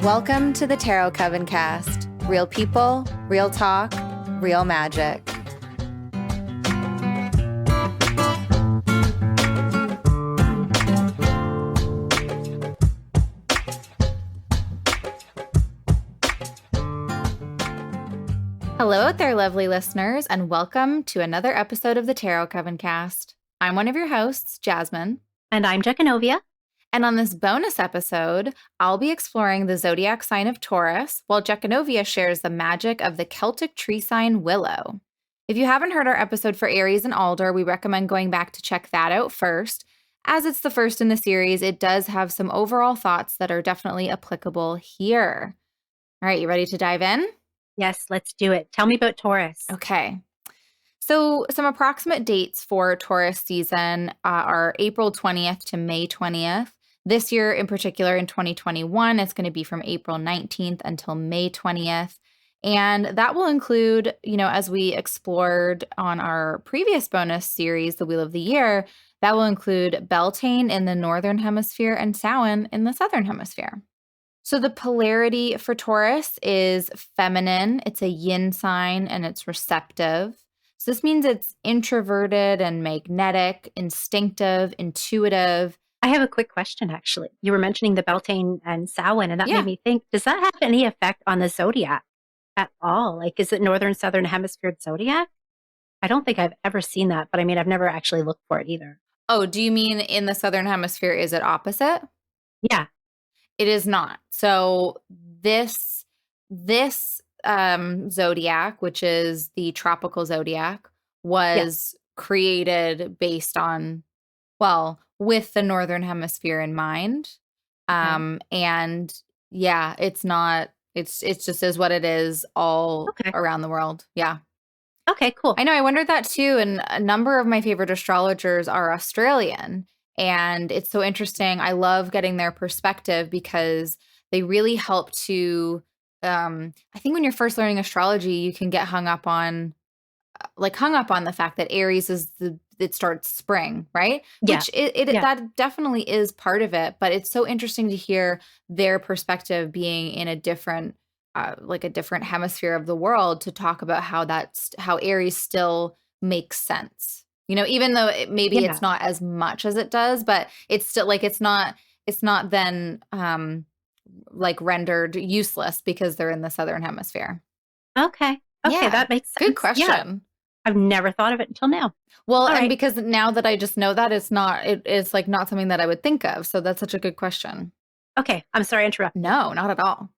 Welcome to the Tarot Coven Cast. Real people, real talk, real magic. Hello out there, lovely listeners, and welcome to another episode of the Tarot Coven Cast. I'm one of your hosts, Jasmin. And I'm Jechanovia. And on this bonus episode, I'll be exploring the zodiac sign of Taurus, while Jechanovia shares the magic of the Celtic Tree sign Willow. If you haven't heard our episode for Aries and Alder, we recommend going back to check that out first. As it's the first in the series, it does have some overall thoughts that are definitely applicable here. All right, you ready to dive in? Yes, let's do it. Tell me about Taurus. Okay. So some approximate dates for Taurus season are April 20th to May 20th. This year in particular, in 2021, it's going to be from April 19th until May 20th. And that will include, as we explored on our previous bonus series, The Wheel of the Year, that will include Beltane in the Northern Hemisphere and Samhain in the Southern Hemisphere. So the polarity for Taurus is feminine. It's a yin sign and it's receptive. So this means it's introverted and magnetic, instinctive, intuitive. I have a quick question, actually. You were mentioning the Beltane and Samhain, and that made me think, does that have any effect on the zodiac at all? Like, is it Northern, Southern Hemisphere zodiac? I don't think I've ever seen that, but I mean, I've never actually looked for it either. Oh, do you mean in the Southern Hemisphere, is it opposite? Yeah. It is not. So this zodiac, which is the tropical zodiac, was created based on, with the Northern Hemisphere in mind. And yeah, it's not, it's just is what it is all around the world. Yeah. Okay, cool. I know. I wondered that too. And a number of my favorite astrologers are Australian. And it's so interesting. I love getting their perspective because they really help to, I think when you're first learning astrology, you can get hung up on the fact that Aries is it starts spring, right? Yeah. Which that definitely is part of it. But it's so interesting to hear their perspective being in a different, a different hemisphere of the world, to talk about how Aries still makes sense. Even though it's not as much as it does, but it's still it's not then rendered useless because they're in the Southern Hemisphere. Okay, that makes sense. Good question. Yeah. I've never thought of it until now. Well, and because now that I just know that, it's not something that I would think of. So that's such a good question. Okay, I'm sorry I interrupted. No, not at all.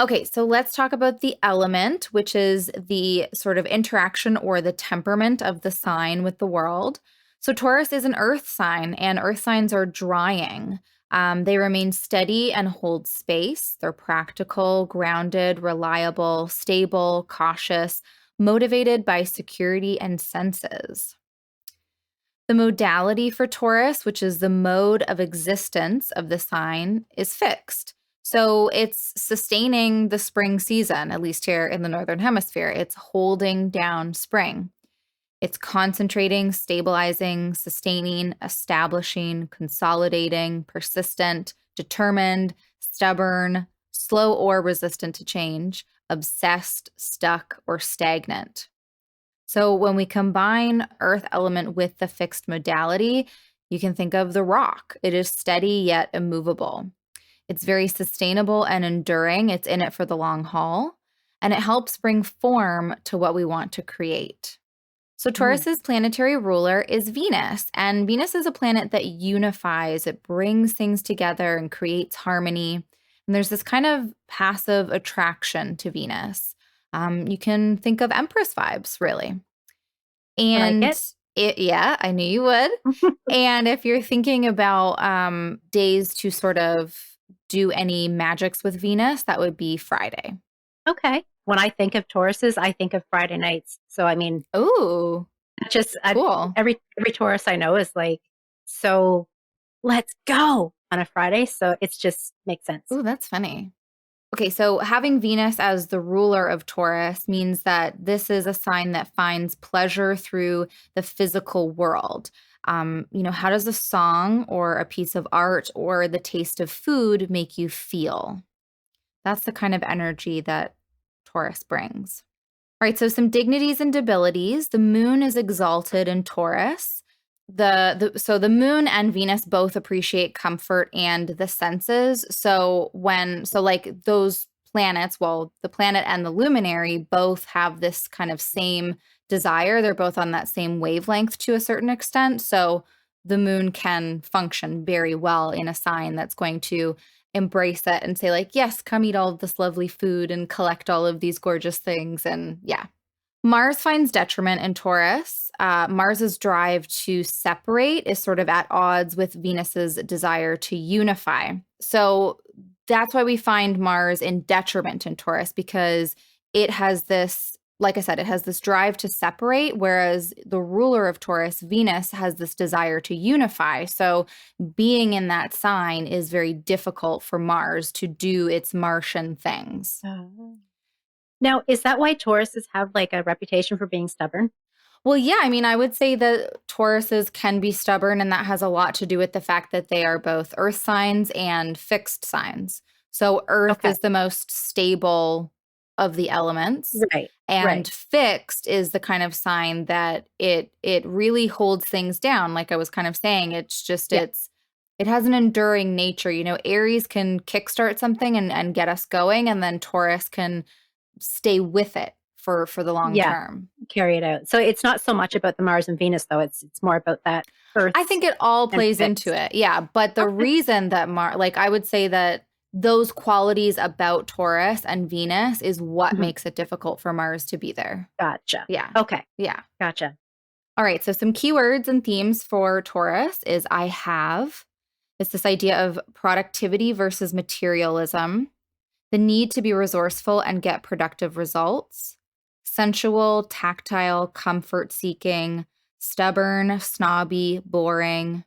Okay, so let's talk about the element, which is the sort of interaction or the temperament of the sign with the world. So Taurus is an earth sign, and earth signs are drying. They remain steady and hold space. They're practical, grounded, reliable, stable, cautious, motivated by security and senses. The modality for Taurus, which is the mode of existence of the sign, is fixed. So it's sustaining the spring season, at least here in the Northern Hemisphere. It's holding down spring. It's concentrating, stabilizing, sustaining, establishing, consolidating, persistent, determined, stubborn, slow or resistant to change, obsessed, stuck, or stagnant. So when we combine earth element with the fixed modality, you can think of the rock. It is steady yet immovable. It's very sustainable and enduring. It's in it for the long haul, and it helps bring form to what we want to create. So Taurus's planetary ruler is Venus, and Venus is a planet that unifies. It brings things together and creates harmony. And there's this kind of passive attraction to Venus. You can think of Empress vibes, really. And I knew you would. And if you're thinking about days to sort of do any magics with Venus, that would be Friday. Okay. When I think of Tauruses, I think of Friday nights. So, I mean, cool. Every Taurus I know is like, so let's go on a Friday. So it's just makes sense. Oh, that's funny. Okay, so having Venus as the ruler of Taurus means that this is a sign that finds pleasure through the physical world. How does a song or a piece of art or the taste of food make you feel? That's the kind of energy that Taurus brings. All right, so some dignities and debilities. The moon is exalted in Taurus. So the moon and Venus both appreciate comfort and the senses. So like those planets, well, the planet and the luminary both have this kind of same desire. They're both on that same wavelength to a certain extent. So the moon can function very well in a sign that's going to embrace it and say like, yes, come eat all of this lovely food and collect all of these gorgeous things. And yeah. Mars finds detriment in Taurus. Mars's drive to separate is sort of at odds with Venus's desire to unify. So that's why we find Mars in detriment in Taurus, because it has this, like I said, it has this drive to separate, whereas the ruler of Taurus, Venus, has this desire to unify. So being in that sign is very difficult for Mars to do its Martian things. Oh. Now, is that why Tauruses have like a reputation for being stubborn? Well, yeah, I mean, I would say that Tauruses can be stubborn, and that has a lot to do with the fact that they are both earth signs and fixed signs. So earth Okay. is the most stable of the elements, Right. and Right. fixed is the kind of sign that it really holds things down. Like I was kind of saying, it's just Yeah. it has an enduring nature. Aries can kickstart something and get us going, and then Taurus can stay with it for the long Yeah. term. Carry it out. So it's not so much about the Mars and Venus, though. It's more about that Earth I think it all and plays into fixed. it. Yeah, but the Okay. reason that like I would say that those qualities about Taurus and Venus is what Mhm. makes it difficult for Mars to be there. Gotcha. Yeah. Okay. Yeah. Gotcha. All right, so some keywords and themes for Taurus is I have. It's this idea of productivity versus materialism, the need to be resourceful and get productive results, sensual, tactile, comfort seeking, stubborn, snobby, boring,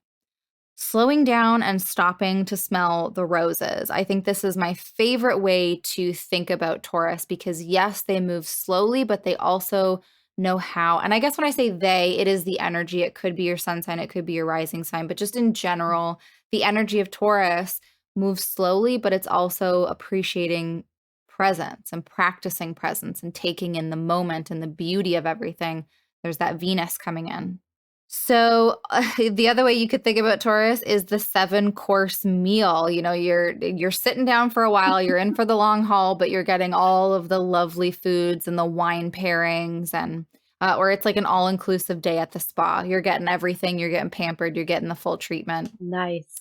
slowing down and stopping to smell the roses. I think this is my favorite way to think about Taurus because, yes, they move slowly, but they also know how. And I guess when I say they, it is the energy. It could be your sun sign, it could be your rising sign, but just in general, the energy of Taurus moves slowly, but it's also appreciating presence and practicing presence and taking in the moment and the beauty of everything. There's that Venus coming in. So, the other way you could think about Taurus is the 7-course meal. You're sitting down for a while, you're in for the long haul, but you're getting all of the lovely foods and the wine pairings or it's like an all-inclusive day at the spa. You're getting everything, you're getting pampered, you're getting the full treatment. Nice.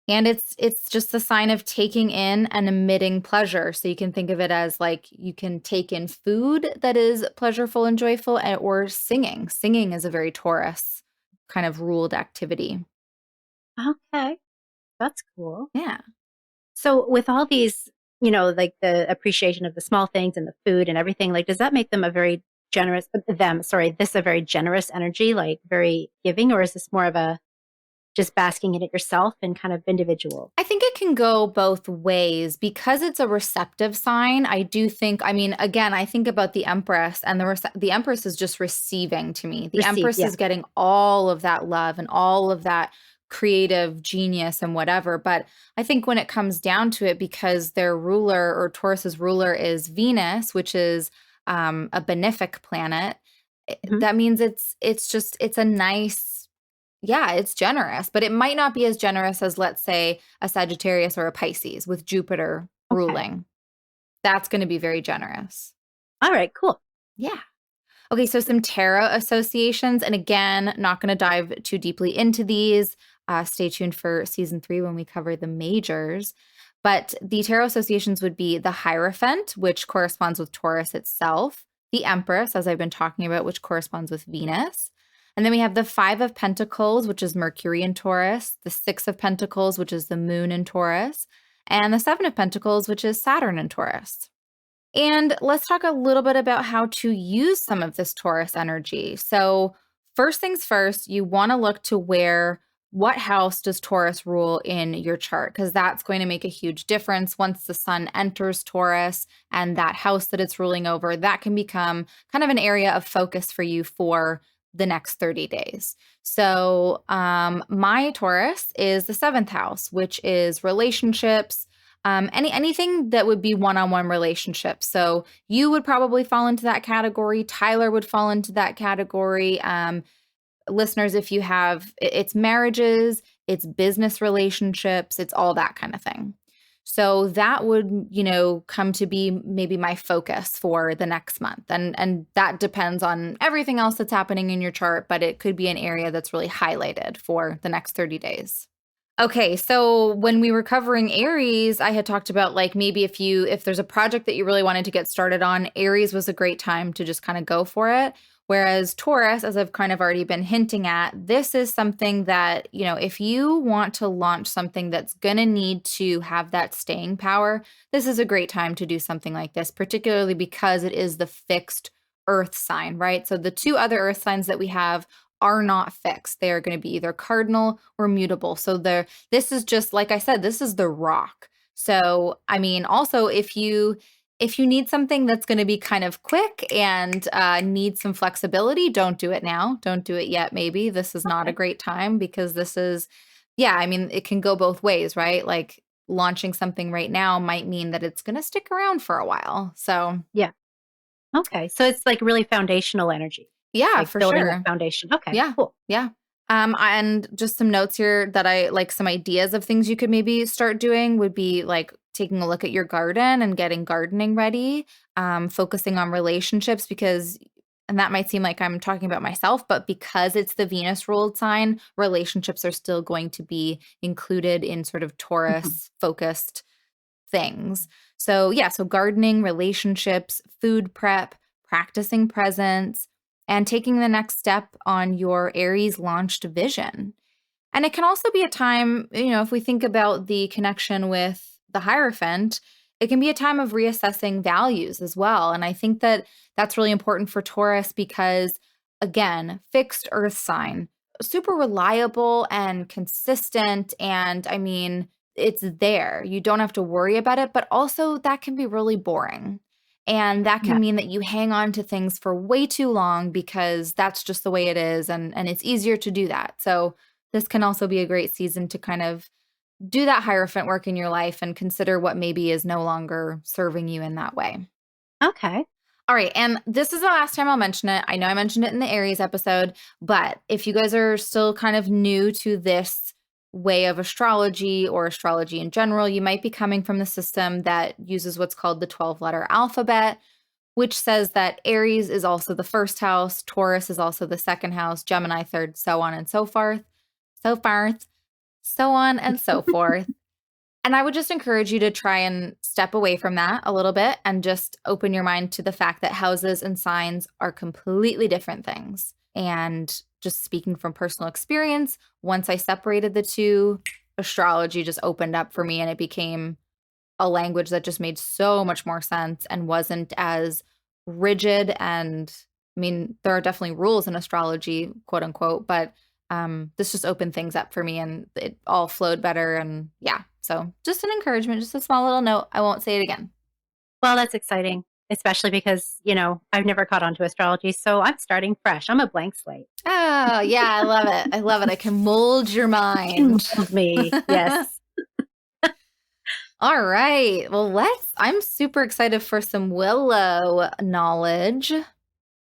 And it's just a sign of taking in and emitting pleasure. So you can think of it as like you can take in food that is pleasureful and joyful, or singing. Singing is a very Taurus kind of ruled activity. Okay. That's cool. Yeah. So with all these, like the appreciation of the small things and the food and everything, like, does that make them a very generous, this a very generous energy, like very giving, or is this more of a just basking in it yourself and kind of individual? I think it can go both ways because it's a receptive sign. I do think, I mean, again, I think about the Empress, and the Empress is just receiving to me. The Receive, Empress yeah. is getting all of that love and all of that creative genius and whatever. But I think when it comes down to it, because their ruler or Taurus's ruler is Venus, which is a benefic planet, Mhm. that means it's a nice, yeah, it's generous, but it might not be as generous as, let's say, a Sagittarius or a Pisces with Jupiter Okay. ruling. That's going to be very generous. All right, cool. Yeah. Okay, so some tarot associations. And again, not going to dive too deeply into these. Stay tuned for season 3 when we cover the majors. But the tarot associations would be the Hierophant, which corresponds with Taurus itself, the Empress, as I've been talking about, which corresponds with Venus. And then we have the 5 of Pentacles, which is Mercury in Taurus, the 6 of Pentacles, which is the Moon in Taurus, and the 7 of Pentacles, which is Saturn in Taurus. And let's talk a little bit about how to use some of this Taurus energy. So, first things first, you want to look to where what house does Taurus rule in your chart? Because that's going to make a huge difference once the sun enters Taurus, and that house that it's ruling over, that can become kind of an area of focus for you for the next 30 days. So, my Taurus is the seventh house, which is relationships. Anything that would be one-on-one relationships. So you would probably fall into that category. Tyler would fall into that category. Listeners, if you have, it's marriages, it's business relationships, it's all that kind of thing. So that would, come to be maybe my focus for the next month. And that depends on everything else that's happening in your chart, but it could be an area that's really highlighted for the next 30 days. Okay, so when we were covering Aries, I had talked about like maybe if there's a project that you really wanted to get started on, Aries was a great time to just kind of go for it. Whereas Taurus, as I've kind of already been hinting at, this is something that, if you want to launch something that's going to need to have that staying power, this is a great time to do something like this, particularly because it is the fixed earth sign, right? So the two other earth signs that we have are not fixed. They are going to be either cardinal or mutable. So this is just, like I said, this is the rock. So, I mean, also if you need something that's going to be kind of quick and need some flexibility, don't do it now. Don't do it yet. Maybe this is not a great time because I mean, it can go both ways, right? Like launching something right now might mean that it's going to stick around for a while. So, Yeah. Okay. So it's like really foundational energy. yeah, Like for building sure. a foundation. Okay, Yeah. cool. Yeah. And just some notes here that I like, some ideas of things you could maybe start doing would be like taking a look at your garden and getting gardening ready, focusing on relationships and that might seem like I'm talking about myself, but because it's the Venus ruled sign, relationships are still going to be included in sort of Mhm. Taurus focused things. So, yeah, so gardening, relationships, food prep, practicing presence, and taking the next step on your Aries launched vision. And it can also be a time, if we think about the connection with the Hierophant, it can be a time of reassessing values as well. And I think that that's really important for Taurus because, again, fixed earth sign, super reliable and consistent. And I mean, it's there. You don't have to worry about it, but also that can be really boring. And that Yeah. can mean that you hang on to things for way too long because that's just the way it is. And it's easier to do that. So, this can also be a great season to kind of do that Hierophant work in your life and consider what maybe is no longer serving you in that way. Okay. All right. And this is the last time I'll mention it. I know I mentioned it in the Aries episode, but if you guys are still kind of new to this way of astrology or astrology in general, you might be coming from the system that uses what's called the 12-letter alphabet, which says that Aries is also the first house, Taurus is also the second house, Gemini third, so on and so forth. So forth, so on and so forth. And I would just encourage you to try and step away from that a little bit and just open your mind to the fact that houses and signs are completely different things. And just speaking from personal experience, once I separated the two, astrology just opened up for me and it became a language that just made so much more sense and wasn't as rigid. And I mean, there are definitely rules in astrology, quote unquote, but this just opened things up for me and it all flowed better. And yeah, so just an encouragement, just a small little note. I won't say it again. Well, that's exciting, especially because, I've never caught on to astrology, so I'm starting fresh. I'm a blank slate. Oh, yeah, I love it. I love it. I can mold your You can mind. mold me. Yes. All right. Well, I'm super excited for some Willow knowledge.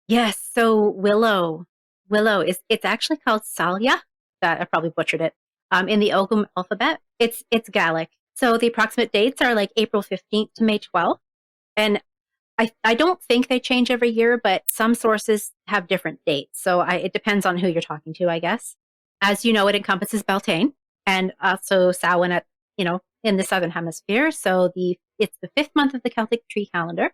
Yes. So Willow it's actually called Salya. That I probably butchered it. In the Ogham alphabet, it's Gallic. So the approximate dates are like April 15th to May 12th. And I don't think they change every year, but some sources have different dates. So it depends on who you're talking to, I guess. As you know, it encompasses Beltane and also Samhain in the southern hemisphere. So it's the fifth month of the Celtic Tree calendar.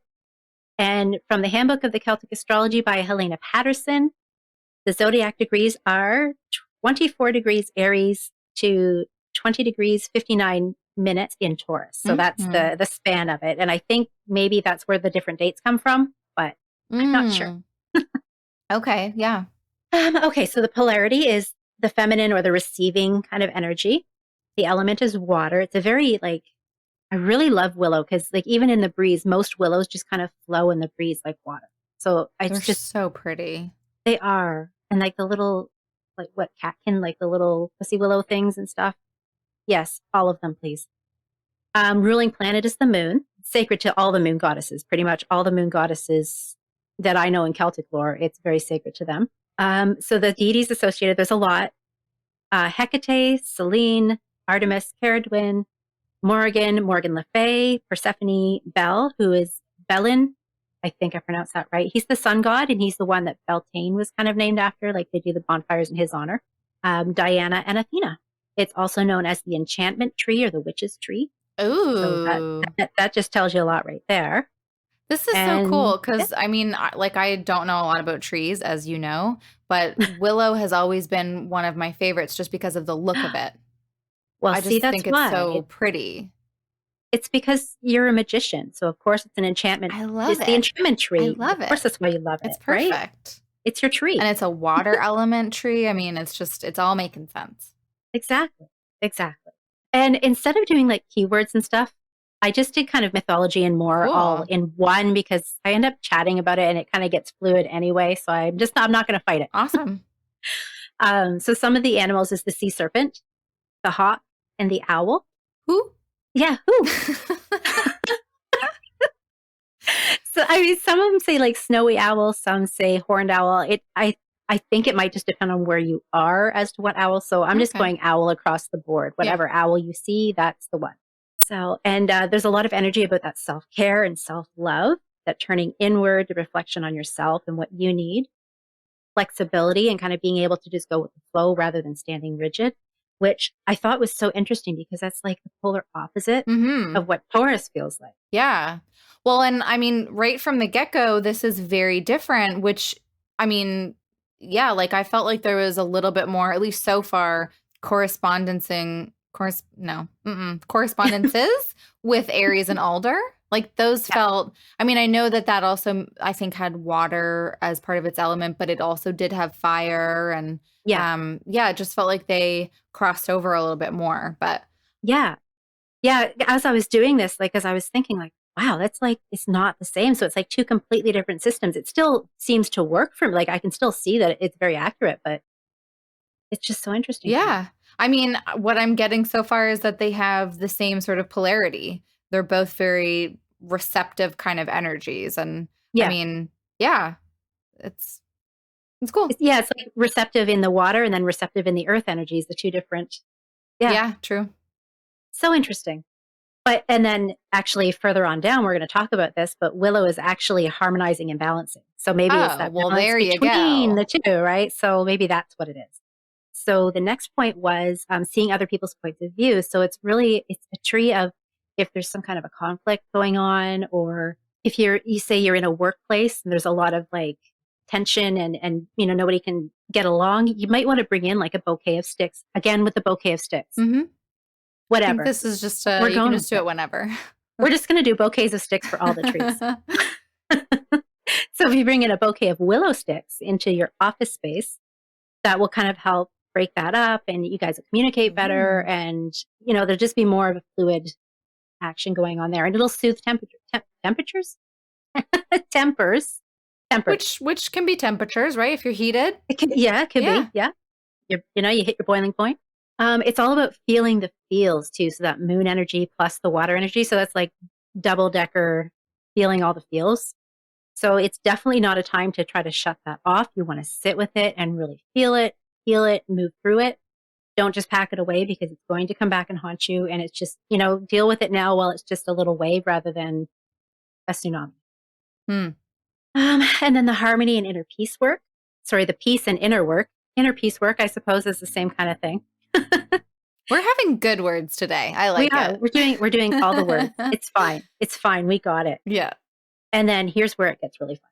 And from the Handbook of the Celtic Astrology by Helena Patterson, the zodiac degrees are 24 degrees Aries to 20 degrees 59 minutes in Taurus. So that's Mhm. the span of it. And I think maybe that's where the different dates come from, but I'm not sure. Okay, yeah. Okay, so the polarity is the feminine or the receiving kind of energy. The element is water. It's a very like, I really love willow because like even in the breeze, most willows just kind of flow in the breeze like water. So They're it's just, so pretty. they are. And like the little, like what catkin, like the little pussy willow things and stuff. Yes, all of them, please. Ruling planet is the moon, sacred to all the moon goddesses, pretty much all the moon goddesses that I know in Celtic lore. It's very sacred to them. So the deities associated, there's a lot. Hecate, Selene, Artemis, Caradwyn, Morgan Le Fay, Persephone, Bel, who is Belin. I think I pronounced that right. He's the sun god, and he's the one that Beltane was kind of named after. Like they do the bonfires in his honor. Diana and Athena. It's also known as the enchantment tree or the witch's tree. Ooh. So that just tells you a lot right there. This is so cool because, I mean, like I don't know a lot about trees, as you know, but willow has always been one of my favorites just because of the look of it. Well, I just think it's so pretty. It's because you're a magician. So, of course, it's an enchantment. I love it. It's the enchantment tree. I love it. Of course, that's why you love it. It's perfect. Right? It's your tree. And it's a water element tree. I mean, it's all making sense. Exactly. And instead of doing like keywords and stuff, I just did kind of mythology and more all in one because I end up chatting about it and it kind of gets fluid anyway. So I'm not going to fight it. Awesome. So some of the animals is the sea serpent, the hawk, and the owl. Who? Yeah, who? So I mean, some of them say like snowy owl, some say horned owl. I think it might just depend on where you are as to what owl. So I'm just going owl across the board. Whatever owl you see, that's the one. So, and there's a lot of energy about that self-care and self-love, that turning inward, the reflection on yourself and what you need, flexibility and kind of being able to just go with the flow rather than standing rigid, which I thought was so interesting because that's like the polar opposite of what Taurus feels like. Yeah. Well, and I mean, right from the get-go, this is very different, which, I mean, yeah, like I felt like there was a little bit more, at least so far, correspondences with Aries and Alder. Like those felt, I mean, I know that also, I think, had water as part of its element, but it also did have fire. And it just felt like they crossed over a little bit more. But yeah, as I was doing this, like, as I was thinking, like, wow, that's like, it's not the same. So it's like two completely different systems. It still seems to work for me. Like I can still see that it's very accurate, but it's just so interesting. Yeah. I mean, what I'm getting so far is that they have the same sort of polarity. They're both very receptive kind of energies. And I mean, it's cool. It's like receptive in the water and then receptive in the earth energies, the two different. Yeah, true. So interesting. And then actually further on down, we're going to talk about this, but Willow is actually harmonizing and balancing. So maybe it's that balance there you between go. the two, right? So maybe that's what it is. So the next point was seeing other people's points of view. So it's a tree of if there's some kind of a conflict going on, or if you say you're in a workplace and there's a lot of like tension and nobody can get along, you might want to bring in like a bouquet of sticks, again with the bouquet of sticks. Whatever. I think this is just you can just do it whenever. We're just going to do bouquets of sticks for all the trees. So if you bring in a bouquet of willow sticks into your office space, that will kind of help break that up and you guys will communicate better and, there'll just be more of a fluid action going on there and it'll soothe temperatures. Tempers. Which can be temperatures, right? If you're heated. It could be. Yeah. You hit your boiling point. It's all about feeling the feels too. So that moon energy plus the water energy. So that's like double decker feeling all the feels. So it's definitely not a time to try to shut that off. You want to sit with it and really feel it, move through it. Don't just pack it away because it's going to come back and haunt you. And it's just, deal with it now while it's just a little wave rather than a tsunami. And then the harmony and inner peace work. Sorry, the peace and inner work. Inner peace work, I suppose, is the same kind of thing. We're having good words today. I like it. We're doing all the words. It's fine. We got it. Yeah. And then here's where it gets really fun.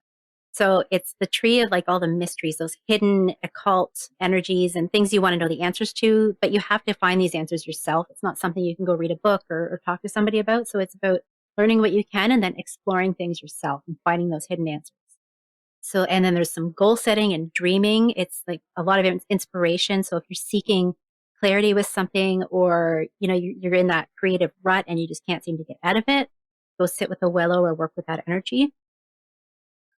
So it's the tree of like all the mysteries, those hidden occult energies and things you want to know the answers to, but you have to find these answers yourself. It's not something you can go read a book or talk to somebody about. So it's about learning what you can and then exploring things yourself and finding those hidden answers. So, and then there's some goal setting and dreaming. It's like a lot of inspiration. So if you're seeking clarity with something, or, you know, you're in that creative rut and you just can't seem to get out of it, go sit with a willow or work with that energy.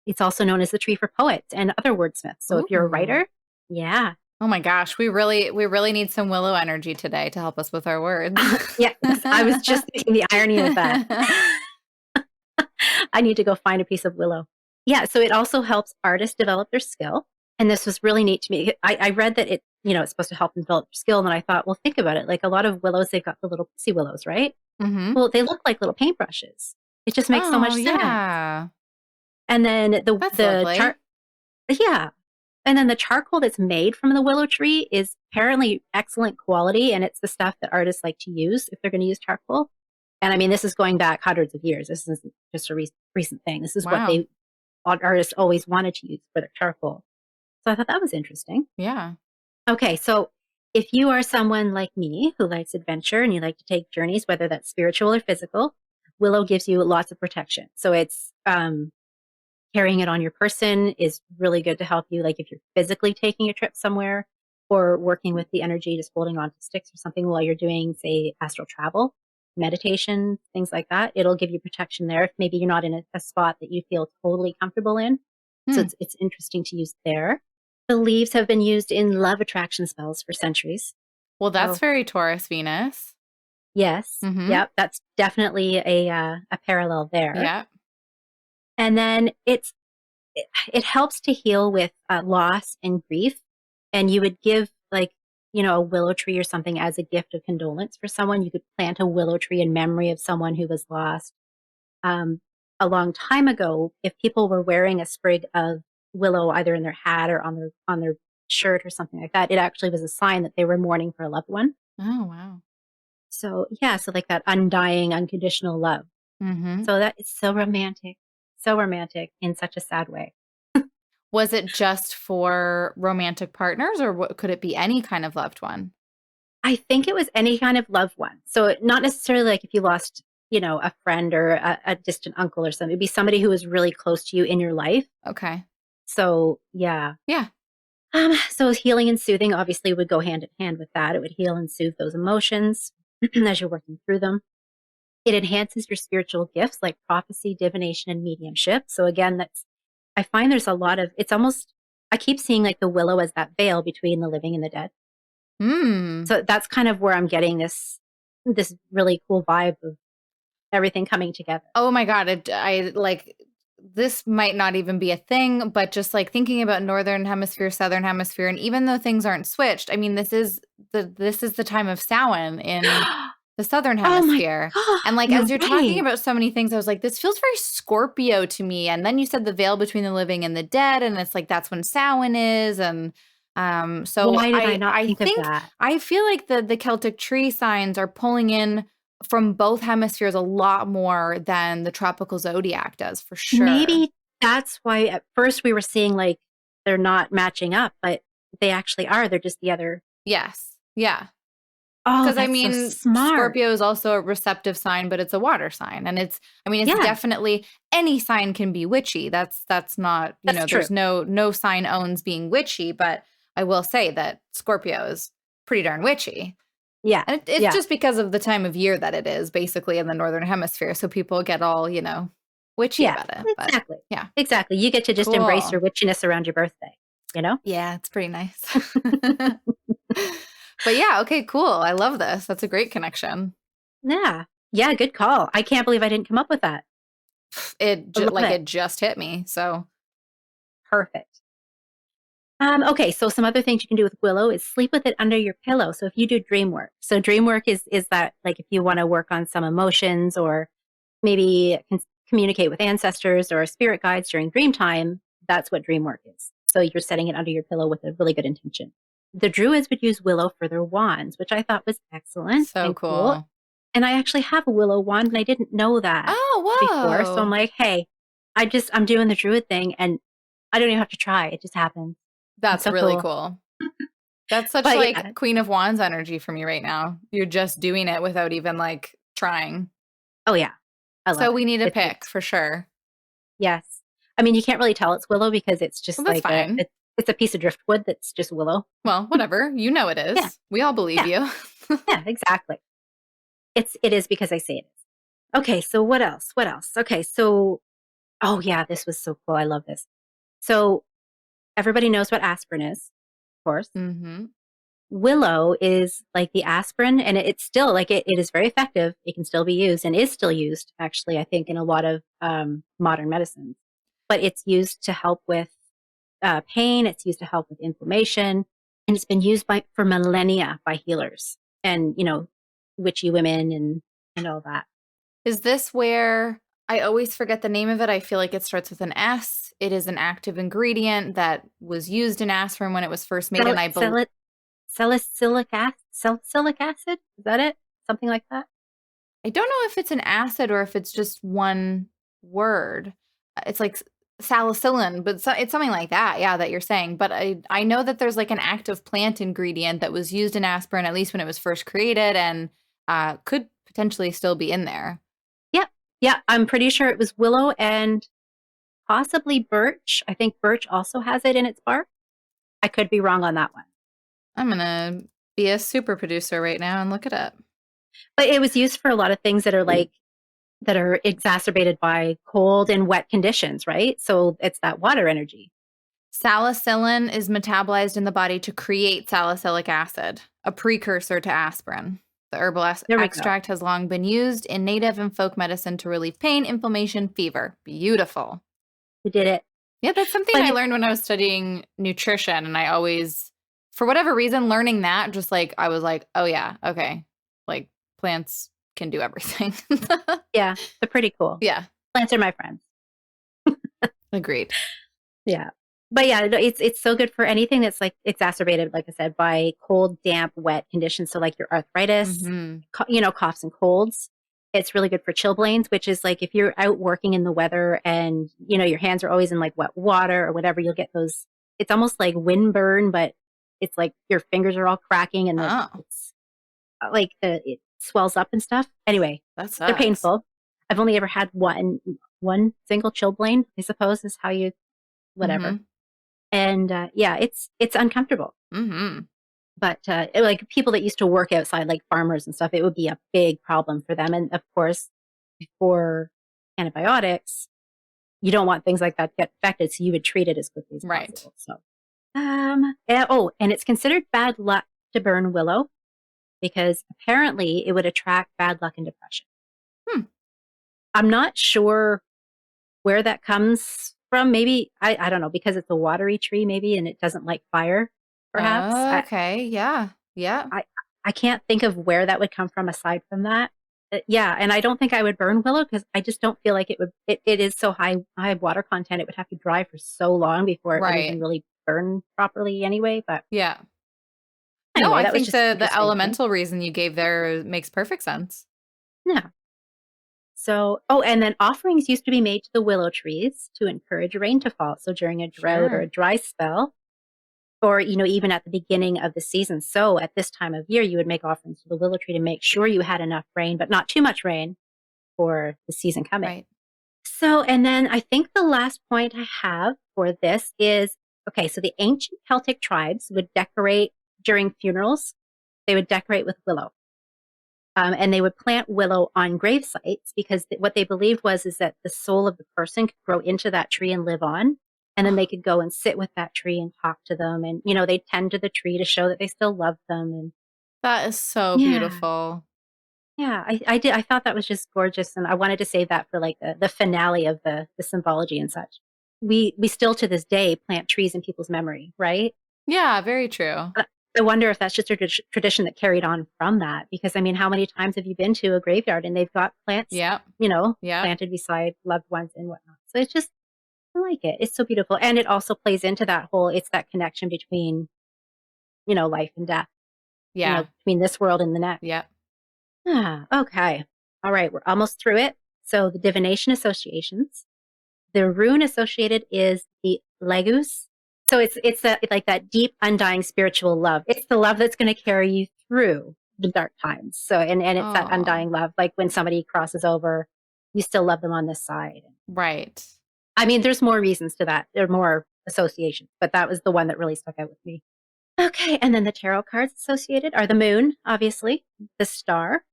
It's also known as the tree for poets and other wordsmiths. So if you're a Ooh. writer, yeah. Oh my gosh, we really need some willow energy today to help us with our words. Yes, I was just thinking the irony of that. I need to go find a piece of willow. Yeah, so it also helps artists develop their skill. And this was really neat to me. I read that it, you know, it's supposed to help them develop their skill. And then I thought, well, think about it. Like a lot of willows, they've got the little pussy willows, right? Hmm. Well, they look like little paintbrushes. It just makes so much Oh, sense. yeah. And then That's the lovely. chart, yeah. And then the charcoal that's made from the willow tree is apparently excellent quality. And it's the stuff that artists like to use if they're going to use charcoal. And I mean, this is going back hundreds of years. This isn't just a recent thing. This is what Wow. artists always wanted to use for their charcoal. So I thought that was interesting. Yeah. Okay, so if you are someone like me who likes adventure and you like to take journeys, whether that's spiritual or physical, willow gives you lots of protection. So it's carrying it on your person is really good to help you. Like if you're physically taking a trip somewhere or working with the energy, just holding on to sticks or something while you're doing, say, astral travel, meditation, things like that, it'll give you protection there if maybe you're not in a spot that you feel totally comfortable in. So Hmm. it's interesting to use there. The leaves have been used in love attraction spells for centuries. Well, that's So very Taurus Venus. yes, Hmm. yep, that's definitely a parallel there. Yeah. And then it helps to heal with loss and grief. And you would give, like, you know, a willow tree or something as a gift of condolence for someone. You could plant a willow tree in memory of someone who was lost. Um, a long time ago, if people were wearing a sprig of willow either in their hat or on their shirt or something like that, it actually was a sign that they were mourning for a loved one. Oh, wow. So yeah, so like that undying, unconditional love. Hmm. So that it's so romantic in such a sad way. Was it just for romantic partners, or could it be any kind of loved one? I think it was any kind of loved one. So not necessarily like if you lost, you know, a friend or a distant uncle or something. It'd be somebody who was really close to you in your life. Okay. So yeah. Yeah. So healing and soothing obviously would go hand in hand with that. It would heal and soothe those emotions as you're working through them. It enhances your spiritual gifts like prophecy, divination, and mediumship. So again, I find there's a lot of, it's almost, I keep seeing like the willow as that veil between the living and the dead. Hmm. So that's kind of where I'm getting this really cool vibe of everything coming together. Oh my God. I like this might not even be a thing, but just like thinking about northern hemisphere, southern hemisphere, and even though things aren't switched, I mean, this is the time of Samhain in the southern Oh my hemisphere. god, And like you're as you're talking right. about so many things, I was like, this feels very Scorpio to me. And then you said the veil between the living and the dead, and it's like that's when Samhain is. And so Why did I not I think of think that? I feel like the Celtic tree signs are pulling in from both hemispheres a lot more than the tropical zodiac does for sure. Maybe that's why at first we were seeing like they're not matching up, but they actually are. They're just the other. Yes. Yeah. Oh, Because I that's so mean, smart. Scorpio is also a receptive sign, but it's a water sign. And it's Yeah, definitely any sign can be witchy. That's not, that's true. there's no sign owns being witchy, but I will say that Scorpio is pretty darn witchy. Yeah, And it's yeah, just because of the time of year that it is basically in the northern hemisphere. So people get all, witchy yeah, about it. But exactly. yeah, Exactly. You get to just embrace cool. your witchiness around your birthday, you know? Yeah, it's pretty nice. But yeah, okay, cool. I love this. That's a great connection. Yeah. Yeah, good call. I can't believe I didn't come up with that. I love Like it. it just hit me. So, Perfect. Okay, so some other things you can do with Willow is sleep with it under your pillow. So if you do dream work, so dream work is that like if you want to work on some emotions or maybe communicate with ancestors or spirit guides during dream time, that's what dream work is. So you're setting it under your pillow with a really good intention. The druids would use willow for their wands, which I thought was excellent so and cool. cool. And I actually have a willow wand and I didn't know that before. So I'm Oh, whoa. like, hey, I'm doing the druid thing and I don't even have to try. It just happens. It's That's so really cool. cool. That's such But like yeah, Queen of Wands energy for me right now. You're just doing it without even like trying. oh yeah, I love So it. we need a It's pick for sure. yes. I mean, you can't really tell it's willow because it's just Well, that's like fine. it's a piece of driftwood that's just willow. Well, whatever. You know it Yeah, is. We all believe yeah, you. yeah, exactly. It is because I say it is. Okay, so what else? What else? Okay, so oh yeah, this was so cool. I love this. So everybody knows what aspirin is, of course. Mm-hmm. Willow is like the aspirin, and it's still like it is very effective. It can still be used and is still used, actually, I think, in a lot of modern medicines. But it's used to help with pain. It's used to help with inflammation, and it's been used for millennia by healers and witchy women and all that. Is this where I always forget the name of it? I feel like it starts with an S. It is an active ingredient that was used in aspirin when it was first made, and I believe Salicylic acid? Is that it? Something like that? I don't know if it's an acid or if it's just one word. It's like salicylin, but it's something like that. Yeah, that you're saying. But I know that there's like an active plant ingredient that was used in aspirin at least when it was first created, and could potentially still be in there. Yep. Yeah, I'm pretty sure it was willow and possibly birch. I think birch also has it in its bark. I could be wrong on that one. I'm gonna be a super producer right now and look it up. But it was used for a lot of things that are exacerbated by cold and wet conditions, right? So it's that water energy. Salicylin is metabolized in the body to create salicylic acid, a precursor to aspirin. The herbal There we go. extract has long been used in native and folk medicine to relieve pain, inflammation, fever. Beautiful. We did it. Yeah, that's something But I learned when I was studying nutrition. And I always, for whatever reason, learning that, just like, I was like, oh, yeah, okay. Like, plants can do everything. yeah, they're pretty cool. Yeah. Plants are my friends. Agreed. Yeah. But yeah, it's so good for anything that's like exacerbated, like I said, by cold, damp, wet conditions. So like your arthritis, coughs and colds. It's really good for chilblains, which is like if you're out working in the weather and, your hands are always in like wet water or whatever, you'll get those. It's almost like windburn, but it's like your fingers are all cracking and it's like it swells up and stuff. Anyway, they're painful. I've only ever had one single chilblain, I suppose is how you, whatever. Mm-hmm. And yeah, it's uncomfortable. Mm-hmm. But like people that used to work outside, like farmers and stuff, it would be a big problem for them. And of course, before antibiotics, you don't want things like that to get infected, so you would treat it as quickly as possible. So, and it's considered bad luck to burn willow because apparently it would attract bad luck and depression. I'm not sure where that comes from. Maybe I don't know, because it's a watery tree maybe and it doesn't like fire perhaps. Okay. Yeah. I can't think of where that would come from aside from that. Yeah, and I don't think I would burn willow because I just don't feel like it would. It is so high water content. It would have to dry for so long before it would even really burn properly anyway. But yeah. Anyway, no, I think the elemental reason you gave there makes perfect sense. Yeah. So, and then offerings used to be made to the willow trees to encourage rain to fall. So during a drought or a dry spell, or, even at the beginning of the season. So at this time of year, you would make offerings to the willow tree to make sure you had enough rain, but not too much rain for the season coming. Right. So, and then I think the last point I have for this is, okay, so the ancient Celtic tribes would decorate during funerals. They would decorate with willow. And they would plant willow on grave sites because what they believed is that the soul of the person could grow into that tree and live on. And then they could go and sit with that tree and talk to them. And, they tend to the tree to show that they still love them. And that is so beautiful. Yeah, I did. I thought that was just gorgeous. And I wanted to save that for like the finale of the symbology and such. We still to this day plant trees in people's memory, right? Yeah, very true. I wonder if that's just a tradition that carried on from that. Because, I mean, how many times have you been to a graveyard and they've got plants, planted beside loved ones and whatnot. So it's just, I like it. It's so beautiful. And it also plays into that whole, it's that connection between, life and death. Yeah. Between this world and the next. Yeah. Okay. All right. We're almost through it. So the divination associations. The rune associated is the legus. So it's like that deep, undying spiritual love. It's the love that's going to carry you through the dark times. So, and it's that undying love. Like when somebody crosses over, you still love them on this side. Right. I mean, there's more reasons to that. There are more associations, but that was the one that really stuck out with me. Okay, and then the tarot cards associated are the moon, obviously, the star,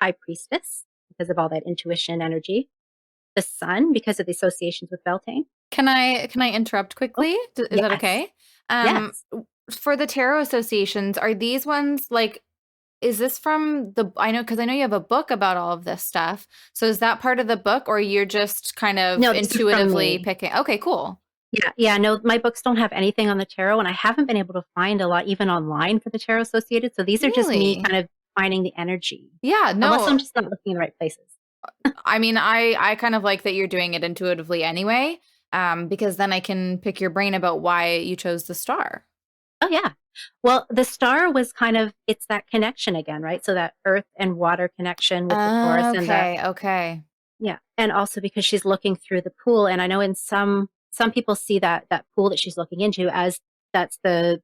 high priestess, because of all that intuition energy, the sun, because of the associations with Beltane. Can I interrupt quickly? Oh, Is that yes. okay? Yes. For the tarot associations, are these ones like, is this from I know, because I know you have a book about all of this stuff. So is that part of the book, or you're just kind of No, this is from intuitively me. picking? Okay, cool. Yeah, no, my books don't have anything on the tarot, and I haven't been able to find a lot even online for the tarot associated. So these are just me Really? kind of finding the energy. Yeah, Unless no. I'm just not looking in the right places. I mean, I kind of like that you're doing it intuitively anyway, because then I can pick your brain about why you chose the star. Oh, yeah. Well, the star was kind of, it's that connection again, right? So that earth and water connection with the Taurus and the, Okay. yeah. And also because she's looking through the pool. And I know in some people see that pool that she's looking into as that's the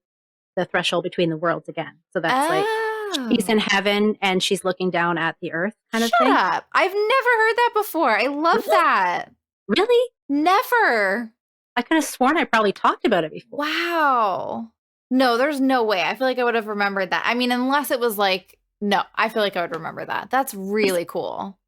threshold between the worlds again. So that's like she's in Oh. heaven and she's looking down at the earth kind of Shut thing. up. I've never heard that before. I love Really? that. Really? Never. I could have sworn I probably talked about it before. Wow. No, there's no way. I feel like I would have remembered that. I mean, unless it was like, no, I feel like I would remember that. That's really cool.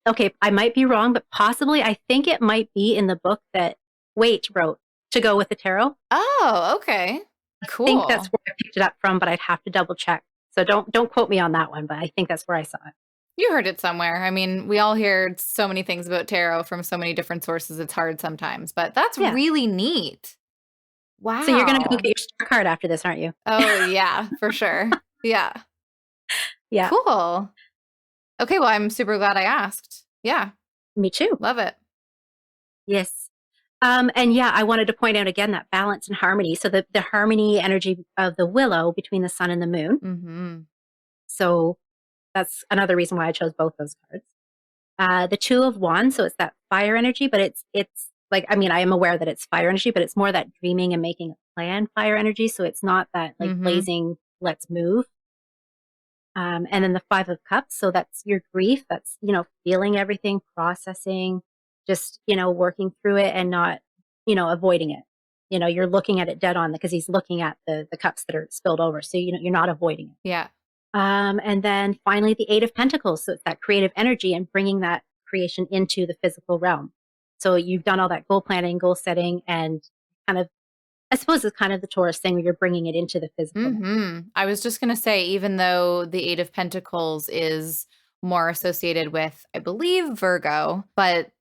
Okay, I might be wrong, but possibly I think it might be in the book that Waite wrote to go with the tarot. Oh, okay. Cool. I think that's where I picked it up from, but I'd have to double check. So don't quote me on that one, but I think that's where I saw it. You heard it somewhere. I mean, we all hear so many things about tarot from so many different sources. It's hard sometimes, but that's really neat. Wow. So you're going to go get your star card after this, aren't you? Oh, yeah, for sure. Yeah. Yeah. Cool. Okay, well, I'm super glad I asked. Yeah. Me too. Love it. Yes. And yeah, I wanted to point out again that balance and harmony. So the harmony energy of the willow between the sun and the moon. Mm-hmm. So that's another reason why I chose both those cards. The Two of Wands, so it's that fire energy, but it's like, I mean, I am aware that it's fire energy, but it's more that dreaming and making a plan fire energy. So it's not that like blazing, let's move. And then the Five of Cups, so that's your grief. That's, feeling everything, processing, just, working through it and not, avoiding it. You're looking at it dead on because he's looking at the cups that are spilled over. So, you're not avoiding it. Yeah. And then finally, the Eight of Pentacles. So it's that creative energy and bringing that creation into the physical realm. So you've done all that goal planning, goal setting, and kind of, I suppose it's kind of the Taurus thing where you're bringing it into the physical. I was just going to say, even though the Eight of Pentacles is more associated with, I believe, Virgo, but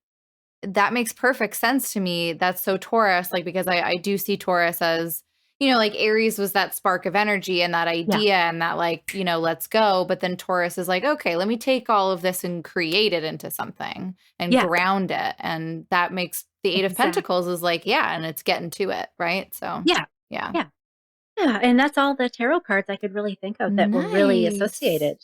that makes perfect sense to me. That's so Taurus, like, because I do see Taurus as, like Aries was that spark of energy and that idea and that like, let's go. But then Taurus is like, okay, let me take all of this and create it into something and ground it. And that makes the Eight of Pentacles is like, yeah, and it's getting to it, right? So yeah. And that's all the tarot cards I could really think of that were really associated.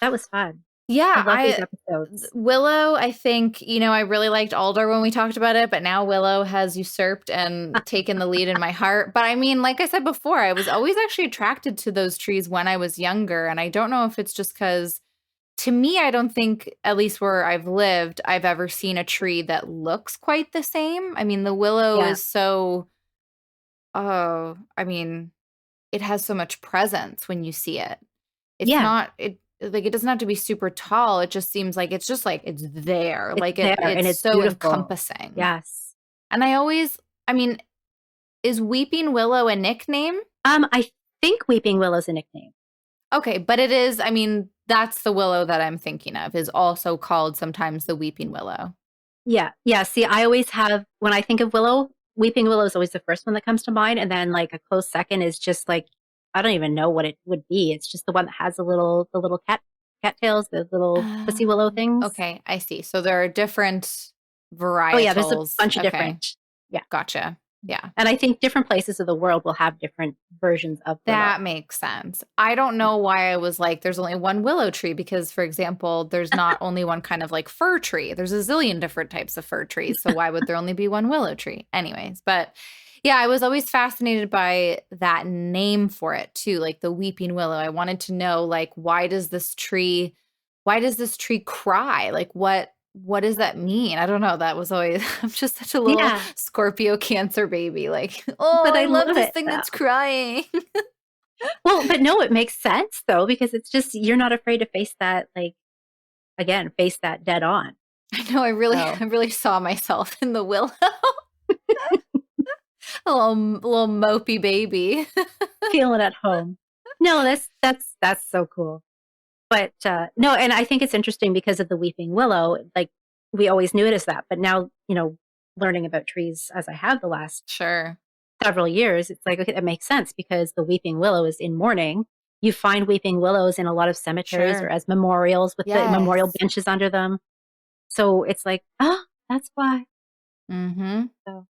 That was fun. Yeah, I love these episodes. Willow, I think, I really liked Alder when we talked about it, but now Willow has usurped and taken the lead in my heart. But I mean, like I said before, I was always actually attracted to those trees when I was younger. And I don't know if it's just because, to me, I don't think, at least where I've lived, I've ever seen a tree that looks quite the same. I mean, the willow is so, I mean, it has so much presence when you see it. It's not, like, it doesn't have to be super tall. It just seems like it's just like it's there. It's like there, and it's so beautiful. encompassing. Yes. And I mean, is Weeping Willow a nickname? I think Weeping Willow's a nickname. Okay, but it is, I mean, that's the willow that I'm thinking of, is also called sometimes the Weeping Willow. Yeah. See, I always have, when I think of willow, Weeping Willow is always the first one that comes to mind. And then like a close second is just like, I don't even know what it would be. It's just the one that has the little cattails, the little pussy willow things. Okay, I see. So there are different varietals. Oh yeah, there's a bunch of different. Yeah. Gotcha. Yeah. And I think different places of the world will have different versions of willow. That makes sense. I don't know why I was like, there's only one willow tree because, for example, there's not only one kind of like fir tree. There's a zillion different types of fir trees. So why would there only be one willow tree? Anyways, but yeah, I was always fascinated by that name for it too, like the Weeping Willow. I wanted to know, like, why does this tree cry? Like, what what does that mean? I don't know. That was always, I'm just such a little Yeah. Scorpio Cancer baby. Like, oh, But I I love love this it thing though. that's crying. Well, but no, it makes sense though, because it's just, you're not afraid to face that, like, again, face that dead on. I know. So I really saw myself in the Willow. A little mopey baby. feeling at home. No, that's so cool. But no, and I think it's interesting because of the weeping willow. Like, we always knew it as that, but now, learning about trees as I have the last Sure. several years, it's like, okay, that makes sense because the weeping willow is in mourning. You find weeping willows in a lot of cemeteries or Sure. as memorials with the memorial Yes. benches under them. So it's like, oh, that's why. Mm-hmm. So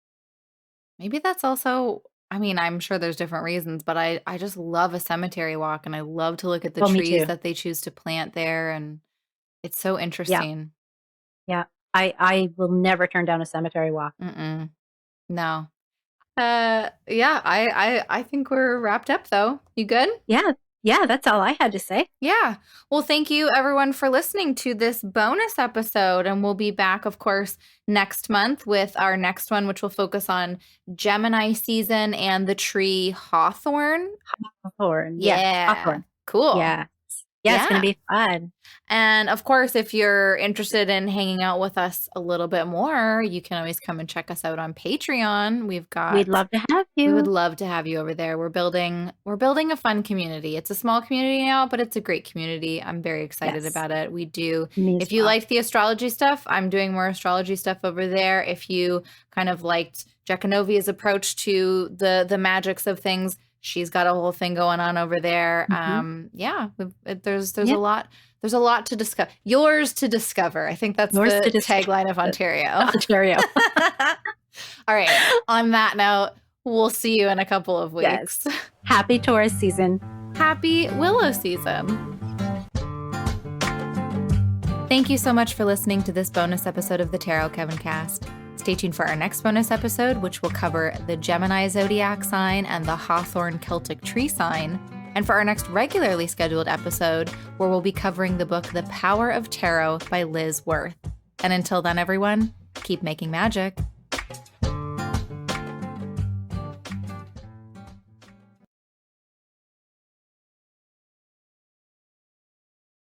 Maybe that's also, I mean, I'm sure there's different reasons, but I just love a cemetery walk and I love to look at the well, me trees too. that they choose to plant there. And it's so Yeah, interesting. yeah. I will never turn down a cemetery walk. Mm-mm. No. Yeah, I think we're wrapped up though. You good? Yeah, yeah. That's all I had to say. Yeah. Well, thank you everyone for listening to this bonus episode. And we'll be back, of course, next month with our next one, which will focus on Gemini season and the tree hawthorn. Hawthorn. Yes, Yeah. hawthorn. Cool. Yeah. Yeah, it's gonna Yeah. be fun. And of course, if you're interested in hanging out with us a little bit more, you can always come and check us out on Patreon. We'd love to have We would you. love to have you over there. We're building a fun community. It's a small community now, but it's a great community. I'm very excited Yes, about it. We do. me as If you well. like the astrology stuff, I'm doing more astrology stuff over there. If you kind of liked Jechanovia's approach to the magics of things, she's got a whole thing going on over there. Mhm. Yeah, there's Yeah, a lot to discover. Yours to discover. I think that's yours the to discover. tagline of Ontario. Ontario. All right. On that note, we'll see you in a couple of Yes. weeks. Happy Taurus season. Happy Willow season. Thank you so much for listening to this bonus episode of the Tarot Coven Cast. Stay tuned for our next bonus episode, which will cover the Gemini zodiac sign and the Hawthorn Celtic Tree sign. And for our next regularly scheduled episode, where we'll be covering the book The Power of Tarot by Liz Worth. And until then, everyone, keep making magic.